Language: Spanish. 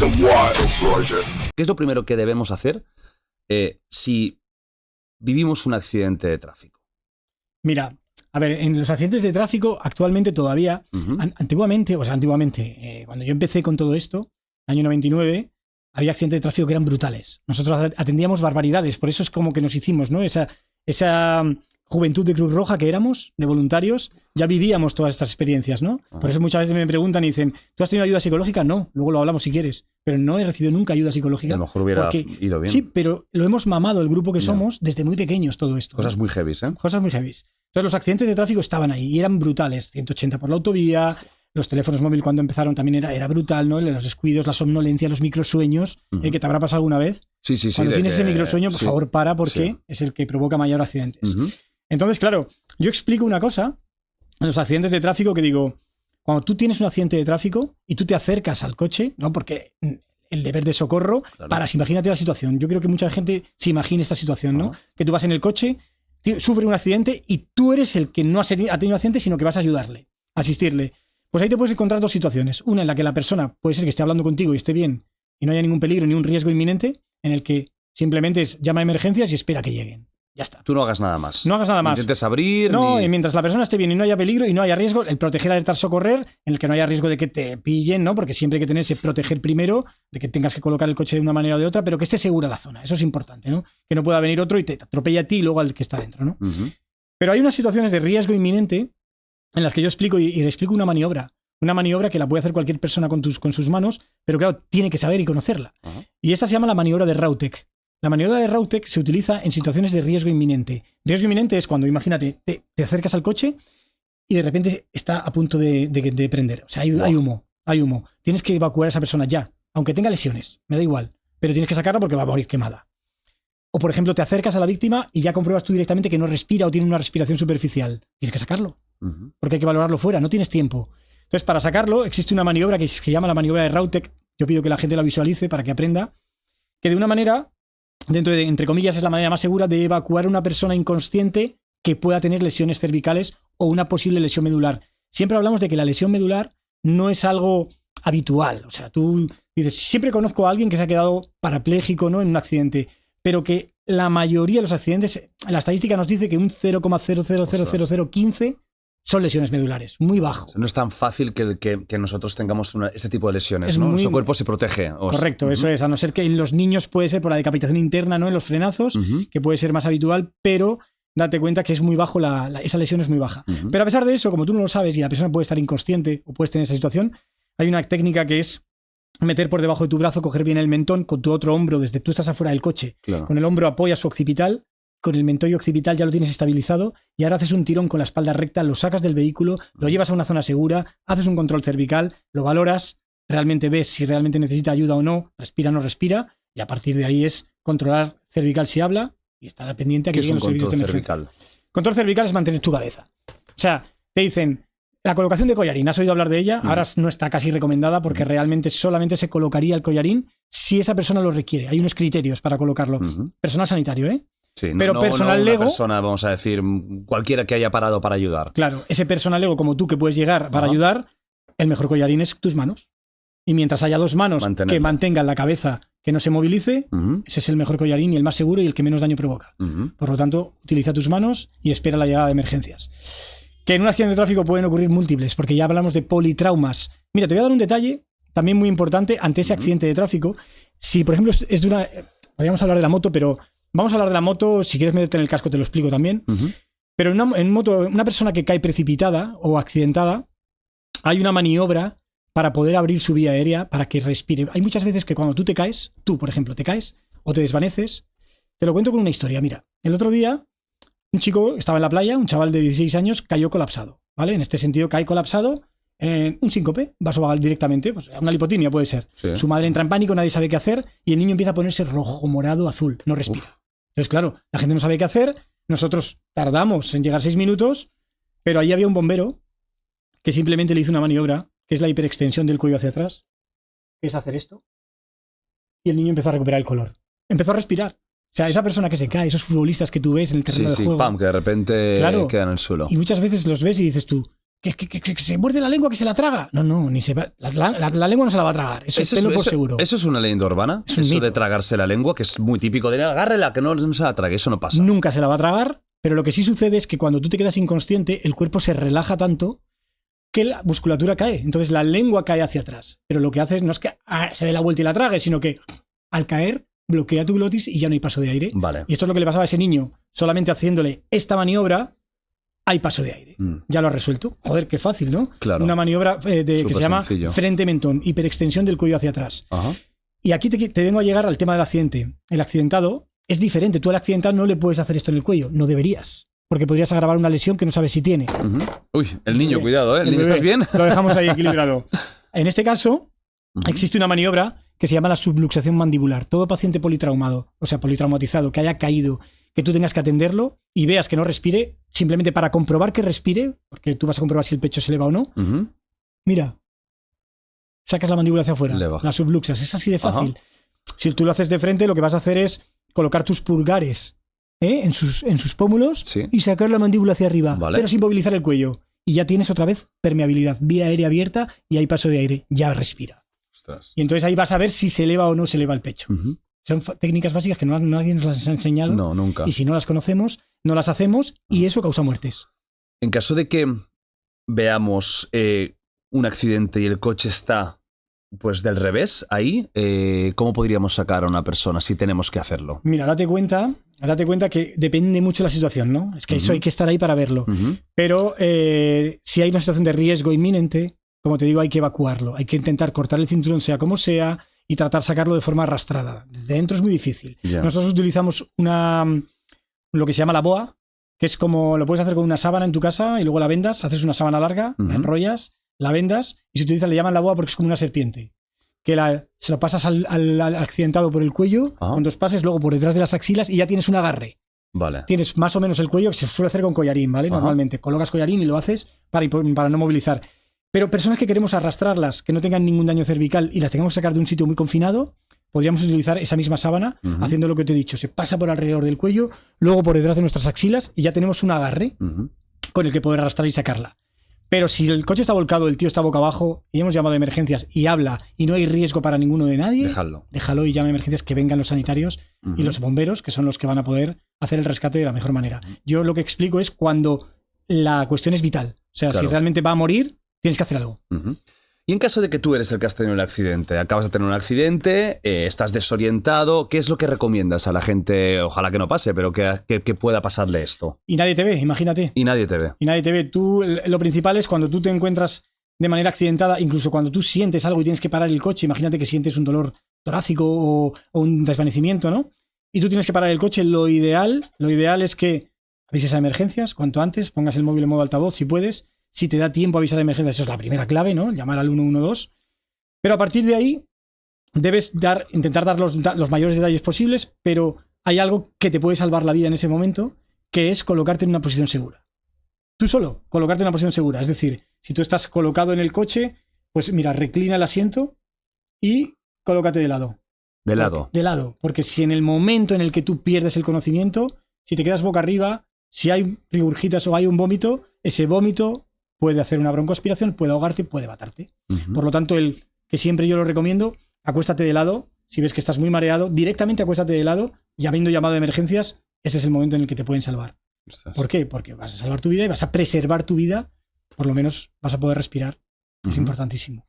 ¿Qué es lo primero que debemos hacer si vivimos un accidente de tráfico? Mira, a ver, en los accidentes de tráfico actualmente todavía, antiguamente, cuando yo empecé con todo esto, año 99, había accidentes de tráfico que eran brutales. Nosotros atendíamos barbaridades, por eso es como que nos hicimos, ¿no? Esa juventud de Cruz Roja que éramos, de voluntarios, ya vivíamos todas estas experiencias, ¿no? Por eso muchas veces me preguntan y dicen, ¿tú has tenido ayuda psicológica? No, luego lo hablamos si quieres, pero no he recibido nunca ayuda psicológica. A lo mejor hubiera ido bien. Sí, pero lo hemos mamado el grupo que somos desde muy pequeños todo esto. Cosas muy heavies, ¿eh? Cosas muy heavies. Entonces los accidentes de tráfico estaban ahí y eran brutales. 180 por la autovía, los teléfonos móviles cuando empezaron también era brutal, ¿no? Los descuidos, la somnolencia, los microsueños, que te habrá pasado alguna vez. Sí. Cuando tienes ese microsueño, por favor, para, porque es el que provoca mayor accidentes. Entonces, claro, yo explico una cosa en los accidentes de tráfico que digo, cuando tú tienes un accidente de tráfico y tú te acercas al coche, ¿no? Porque el deber de socorro, imagínate la situación. Yo creo que mucha gente se imagina esta situación, ¿no? Que tú vas en el coche, sufre un accidente y tú eres el que no ha tenido accidente, sino que vas a ayudarle, a asistirle. Pues ahí te puedes encontrar dos situaciones. Una en la que la persona puede ser que esté hablando contigo y esté bien y no haya ningún peligro ni un riesgo inminente, en el que simplemente es llama a emergencias y espera que lleguen. Ya está. Tú no hagas nada más. No hagas nada más. Intentes abrir. No, y mientras la persona esté bien y no haya peligro y no haya riesgo, el proteger, alertar, socorrer, en el que no haya riesgo de que te pillen, ¿no? Porque siempre hay que tener ese proteger primero, de que tengas que colocar el coche de una manera o de otra, pero que esté segura la zona. Eso es importante, ¿no? Que no pueda venir otro y te atropelle a ti y luego al que está dentro, ¿no? Pero hay unas situaciones de riesgo inminente en las que yo explico y le explico una maniobra. Una maniobra que la puede hacer cualquier persona con sus manos, pero claro, tiene que saber y conocerla. Y esta se llama la maniobra de Rautek. La maniobra de Rautek se utiliza en situaciones de riesgo inminente. Riesgo inminente es cuando, imagínate, te acercas al coche y de repente está a punto de prender. O sea, hay humo. Tienes que evacuar a esa persona ya, aunque tenga lesiones, me da igual. Pero tienes que sacarla porque va a morir quemada. O, por ejemplo, te acercas a la víctima y ya compruebas tú directamente que no respira o tiene una respiración superficial. Tienes que sacarlo, porque hay que valorarlo fuera, no tienes tiempo. Entonces, para sacarlo, existe una maniobra que se llama la maniobra de Rautek. Yo pido que la gente la visualice para que aprenda. Que de una manera, entre comillas, es la manera más segura de evacuar a una persona inconsciente que pueda tener lesiones cervicales o una posible lesión medular. Siempre hablamos de que la lesión medular no es algo habitual. O sea, tú dices, siempre conozco a alguien que se ha quedado parapléjico, ¿no? En un accidente, pero que la mayoría de los accidentes, la estadística nos dice que un 0,000015 son lesiones medulares, muy bajo. No es tan fácil que nosotros tengamos este tipo de lesiones, ¿no? Nuestro cuerpo se protege. Correcto, eso es. A no ser que en los niños puede ser por la decapitación interna, ¿no? En los frenazos, que puede ser más habitual, pero date cuenta que es muy bajo, esa lesión es muy baja. Pero a pesar de eso, como tú no lo sabes y la persona puede estar inconsciente o puedes tener esa situación, hay una técnica que es meter por debajo de tu brazo, coger bien el mentón con tu otro hombro, desde tú estás afuera del coche. Claro. Con el hombro apoyas su occipital, con el mentón y occipital ya lo tienes estabilizado y ahora haces un tirón con la espalda recta, lo sacas del vehículo, lo llevas a una zona segura, haces un control cervical, lo valoras, realmente ves si realmente necesita ayuda o no, respira o no respira, y a partir de ahí es controlar cervical si habla y estar pendiente a que lleguen los servicios de emergencia. Control cervical es mantener tu cabeza. O sea, te dicen, la colocación de collarín, ¿has oído hablar de ella? Ahora no está casi recomendada porque realmente solamente se colocaría el collarín si esa persona lo requiere. Hay unos criterios para colocarlo. Personal sanitario, ¿eh? Sí, pero personal lego, una persona, vamos a decir, cualquiera que haya parado para ayudar. Claro, ese personal lego como tú que puedes llegar para ayudar, el mejor collarín es tus manos. Y mientras haya dos manos que mantengan la cabeza, que no se movilice, ese es el mejor collarín y el más seguro y el que menos daño provoca. Por lo tanto, utiliza tus manos y espera la llegada de emergencias. Que en un accidente de tráfico pueden ocurrir múltiples, porque ya hablamos de politraumas. Mira, te voy a dar un detalle también muy importante ante ese accidente de tráfico. Si, por ejemplo, es de una... Podríamos hablar de la moto, pero... Vamos a hablar de la moto, si quieres meterte en el casco te lo explico también. Pero en moto, una persona que cae precipitada o accidentada, hay una maniobra para poder abrir su vía aérea para que respire. Hay muchas veces que cuando tú te caes, tú por ejemplo te caes o te desvaneces, te lo cuento con una historia. Mira, el otro día un chico estaba en la playa, un chaval de 16 años, cayó colapsado, ¿vale? En este sentido cae colapsado, un síncope, vasovagal directamente, pues una lipotimia puede ser. Sí. Su madre entra en pánico, nadie sabe qué hacer y el niño empieza a ponerse rojo, morado, azul, no respira. Entonces, claro, la gente no sabe qué hacer, nosotros tardamos en llegar 6 minutos, pero ahí había un bombero que simplemente le hizo una maniobra, que es la hiperextensión del cuello hacia atrás, que es hacer esto, y el niño empezó a recuperar el color. Empezó a respirar. O sea, esa persona que se cae, esos futbolistas que tú ves en el terreno de juego. Pam, que de repente queda en el suelo. Y muchas veces los ves y dices tú, que se muerde la lengua, que se la traga. No, ni se va, la lengua no se la va a tragar. Eso tenlo por seguro. ¿Eso es una leyenda urbana? Es un eso mito. de tragarse la lengua, que es muy típico de agárrela, que no se la trague. Eso no pasa. Nunca se la va a tragar, pero lo que sí sucede es que cuando tú te quedas inconsciente, el cuerpo se relaja tanto que la musculatura cae. Entonces la lengua cae hacia atrás. Pero lo que hace no es que se dé la vuelta y la trague, sino que al caer bloquea tu glotis y ya no hay paso de aire. Vale. Y esto es lo que le pasaba a ese niño. Solamente haciéndole esta maniobra hay paso de aire. Ya lo has resuelto. Joder, qué fácil, ¿no? Claro. Una maniobra que se llama sencillo. frente-mentón, hiperextensión del cuello hacia atrás. Ajá. Y aquí te vengo a llegar al tema del accidente. El accidentado es diferente. Tú al accidentado no le puedes hacer esto en el cuello. No deberías. Porque podrías agravar una lesión que no sabes si tiene. Uy, el niño, cuidado, ¿eh? ¿El niño, estás bien? Lo dejamos ahí equilibrado. En este caso, existe una maniobra que se llama la subluxación mandibular. Todo paciente politraumado, o sea, politraumatizado, que haya caído, que tú tengas que atenderlo y veas que no respire, simplemente para comprobar que respire, porque tú vas a comprobar si el pecho se eleva o no. Mira, sacas la mandíbula hacia afuera, la subluxas. Es así de fácil. Si tú lo haces de frente, lo que vas a hacer es colocar tus pulgares en sus pómulos y sacar la mandíbula hacia arriba, pero sin movilizar el cuello. Y ya tienes otra vez permeabilidad, vía aérea abierta y hay paso de aire. Ya respira. Ostras. Y entonces ahí vas a ver si se eleva o no se eleva el pecho. Son técnicas básicas que nadie nos las ha enseñado. No, nunca. Y si no las conocemos, no las hacemos y eso causa muertes. En caso de que veamos un accidente y el coche está pues del revés, ahí, ¿cómo podríamos sacar a una persona si tenemos que hacerlo? Mira, date cuenta que depende mucho de la situación, ¿no? Es que eso hay que estar ahí para verlo. Pero si hay una situación de riesgo inminente, como te digo, hay que evacuarlo. Hay que intentar cortar el cinturón sea como sea y tratar de sacarlo de forma arrastrada. Desde dentro es muy difícil. Nosotros utilizamos lo que se llama la boa, que es como lo puedes hacer con una sábana en tu casa y luego la vendas, haces una sábana larga, la enrollas, la vendas y se utiliza, le llaman la boa porque es como una serpiente. Que se lo pasas al accidentado por el cuello, con dos pases, luego por detrás de las axilas y ya tienes un agarre. Vale. Tienes más o menos el cuello, que se suele hacer con collarín, ¿vale? Normalmente colocas collarín y lo haces para no movilizar. Pero personas que queremos arrastrarlas, que no tengan ningún daño cervical y las tengamos que sacar de un sitio muy confinado, podríamos utilizar esa misma sábana haciendo lo que te he dicho. Se pasa por alrededor del cuello, luego por detrás de nuestras axilas y ya tenemos un agarre con el que poder arrastrar y sacarla. Pero si el coche está volcado, el tío está boca abajo y hemos llamado a emergencias y habla y no hay riesgo para ninguno de nadie, déjalo y llama a emergencias, que vengan los sanitarios y los bomberos, que son los que van a poder hacer el rescate de la mejor manera. Yo lo que explico es cuando la cuestión es vital. O sea, si realmente va a morir, tienes que hacer algo. Y en caso de que tú eres el que has tenido el accidente, acabas de tener un accidente, estás desorientado, ¿qué es lo que recomiendas a la gente? Ojalá que no pase, pero que pueda pasarle esto. Y nadie te ve, imagínate. Y nadie te ve. Y nadie te ve. Tú, lo principal es cuando tú te encuentras de manera accidentada, incluso cuando tú sientes algo y tienes que parar el coche, imagínate que sientes un dolor torácico o un desvanecimiento, ¿no? Y tú tienes que parar el coche, lo ideal es que avises a emergencias cuanto antes, pongas el móvil en modo altavoz si puedes. Si te da tiempo a avisar a emergencias, eso es la primera clave, ¿no? Llamar al 112. Pero a partir de ahí, debes intentar dar los mayores detalles posibles, pero hay algo que te puede salvar la vida en ese momento, que es colocarte en una posición segura. Tú solo, colocarte en una posición segura. Es decir, si tú estás colocado en el coche, pues mira, reclina el asiento y colócate de lado. ¿De lado? De lado. Porque si en el momento en el que tú pierdes el conocimiento, si te quedas boca arriba, si hay rigurgitas o hay un vómito, ese vómito puede hacer una broncoaspiración, puede ahogarte, puede matarte. Por lo tanto, que siempre yo lo recomiendo, acuéstate de lado. Si ves que estás muy mareado, directamente acuéstate de lado y habiendo llamado a emergencias, ese es el momento en el que te pueden salvar. ¿Por qué? Porque vas a salvar tu vida y vas a preservar tu vida, por lo menos vas a poder respirar. Es importantísimo.